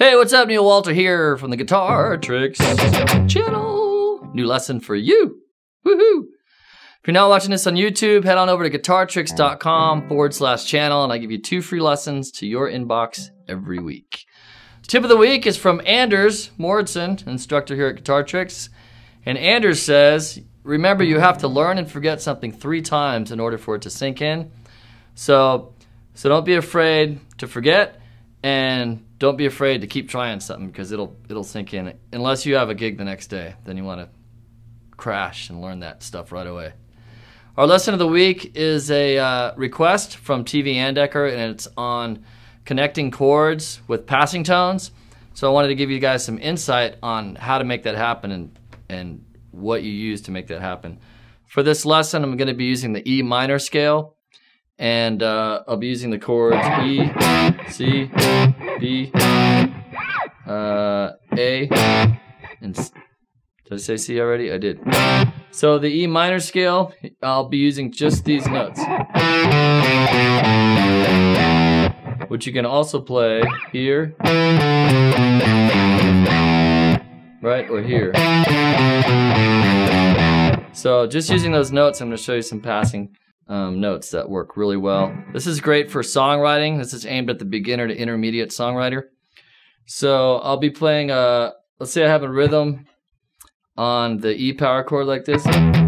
Hey, what's up? Neil Walter here from the Guitar Tricks channel. New lesson for you. Woohoo! If you're not watching this on YouTube, head on over to guitartricks.com/channel and I give you 2 free lessons to your inbox every week. Tip of the week is from Anders Moritzen, instructor here at Guitar Tricks. And Anders says, remember you have to learn and forget something 3 times in order for it to sink in. So don't be afraid to forget, and don't be afraid to keep trying something because it'll sink in. Unless you have a gig the next day, then you want to crash and learn that stuff right away. Our lesson of the week is a request from TV Andecker, and it's on connecting chords with passing tones. So I wanted to give you guys some insight on how to make that happen and what you use to make that happen. For this lesson, I'm going to be using the E minor scale, and I'll be using the chords E, C, B, A, and did I say C already? I did. So the E minor scale, I'll be using just these notes, which you can also play here, right, or here. So just using those notes, I'm going to show you some passing notes that work really well. This is great for songwriting. This is aimed at the beginner to intermediate songwriter. So I'll be playing, let's say I have a rhythm on the E power chord like this. And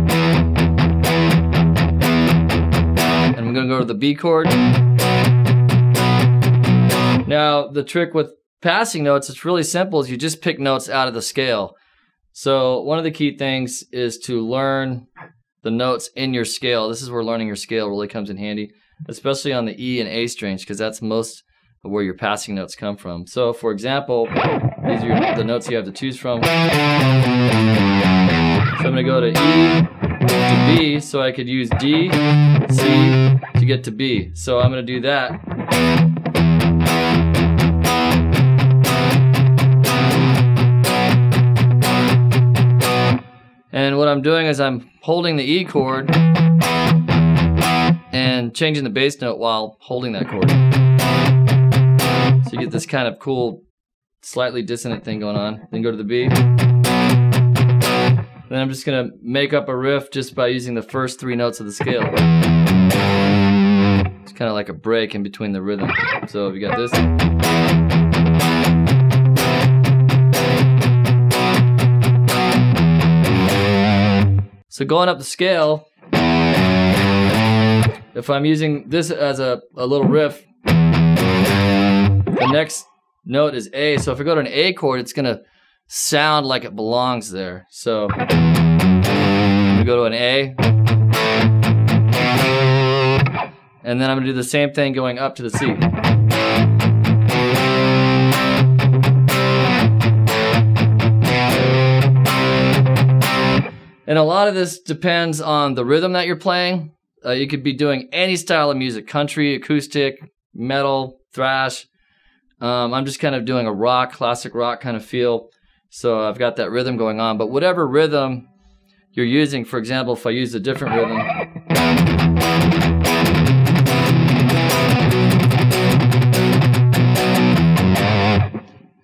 I'm going to go to the B chord. Now, the trick with passing notes, it's really simple, is you just pick notes out of the scale. So one of the key things is to learn the notes in your scale. This is where learning your scale really comes in handy, especially on the E and A strings, because that's most of where your passing notes come from. So for example, these are the notes you have to choose from. So I'm going to go to E to B, so I could use D, C to get to B. So I'm going to do that. And what I'm doing is I'm holding the E chord and changing the bass note while holding that chord. So you get this kind of cool, slightly dissonant thing going on. Then go to the B. Then I'm just going to make up a riff just by using the first 3 notes of the scale. It's kind of like a break in between the rhythm. So you got this. So going up the scale, if I'm using this as a little riff, the next note is A. So if I go to an A chord, it's going to sound like it belongs there. So I'm going to go to an A. And then I'm going to do the same thing going up to the C. And a lot of this depends on the rhythm that you're playing. You could be doing any style of music, country, acoustic, metal, thrash. I'm just kind of doing a rock, classic rock kind of feel. So I've got that rhythm going on. But whatever rhythm you're using, for example, if I use a different rhythm,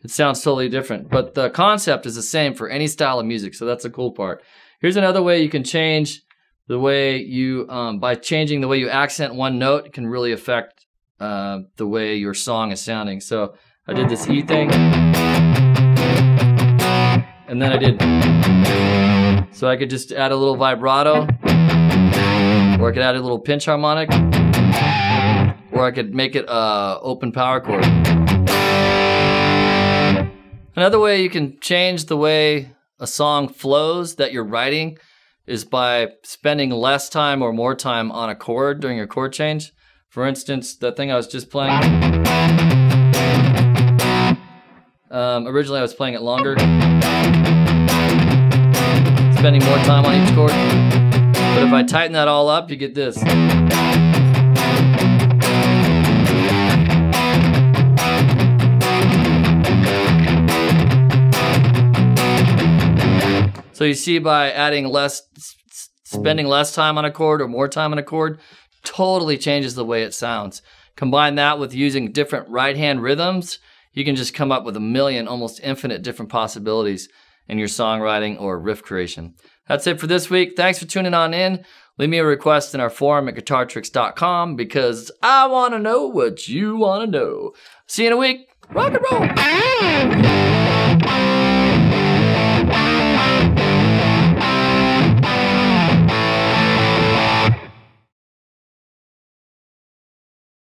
it sounds totally different. But the concept is the same for any style of music, so that's the cool part. Here's another way you can change the way you, by changing the way you accent one note, it can really affect the way your song is sounding. So I did this E thing, and then I did, so I could just add a little vibrato, or I could add a little pinch harmonic, or I could make it open power chord. Another way you can change the way a song flows that you're writing is by spending less time or more time on a chord during your chord change. For instance, that thing I was just playing, originally I was playing it longer, spending more time on each chord. But if I tighten that all up, you get this. So you see, by adding spending less time on a chord or more time on a chord, totally changes the way it sounds. Combine that with using different right hand rhythms, you can just come up with a million, almost infinite different possibilities in your songwriting or riff creation. That's it for this week. Thanks for tuning on in. Leave me a request in our forum at guitartricks.com because I want to know what you want to know. See you in a week. Rock and roll.